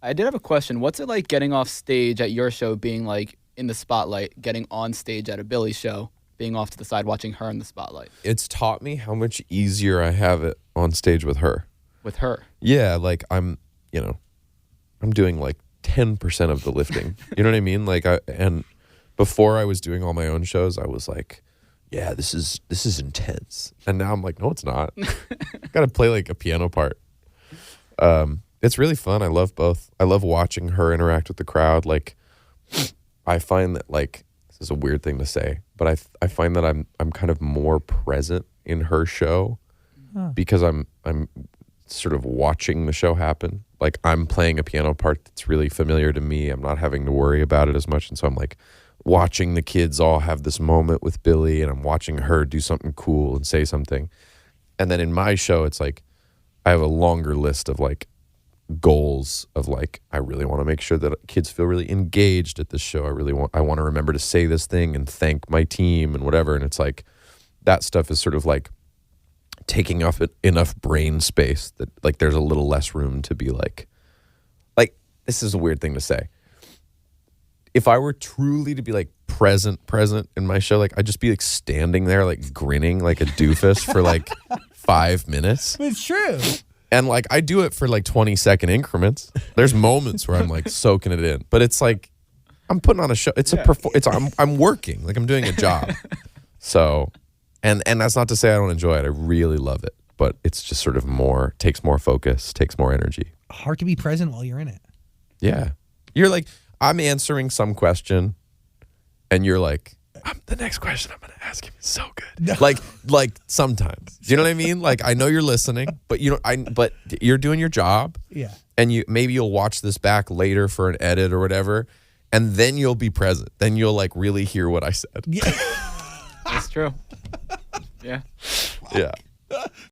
I did have a question. What's it like getting off stage at your show, being like in the spotlight, getting on stage at a Billie show, being off to the side, watching her in the spotlight It's taught me how much easier I have it on stage with her. with her? Yeah, like I'm doing like 10% of the lifting. You know what I mean? And before I was doing all my own shows, I was like, yeah, this is intense. And now I'm like, no, it's not. Got to play like a piano part. It's really fun. I love both. I love watching her interact with the crowd. Like, I find that, like, this is a weird thing to say, but I find that I'm kind of more present in her show because I'm sort of watching the show happen. Like, I'm playing a piano part that's really familiar to me. I'm not having to worry about it as much. And so I'm like watching the kids all have this moment with Billie, and I'm watching her do something cool and say something. And then in my show, it's like I have a longer list of like goals of like, I really want to make sure that kids feel really engaged at this show. I want to remember to say this thing and thank my team and whatever. And it's like that stuff is sort of like taking off enough brain space that like there's a little less room to be like this is a weird thing to say. If I were truly to be like present in my show, like I'd just be like standing there like grinning like a doofus for like 5 minutes. But it's true. And like I do it for like 20-second increments. There's moments where I'm like soaking it in, but it's like I'm putting on a show. It's I'm working, like I'm doing a job. So, and that's not to say I don't enjoy it. I really love it, but it's just sort of takes more focus, takes more energy. Hard to be present while you're in it. Yeah. You're like, I'm answering some question and you're like, the next question I'm going to ask him is so good. No. Like sometimes, do you know what I mean? Like, I know you're listening, but but you're doing your job. Yeah. And maybe you'll watch this back later for an edit or whatever. And then you'll be present. Then you'll like really hear what I said. Yeah. That's true. Yeah. Yeah.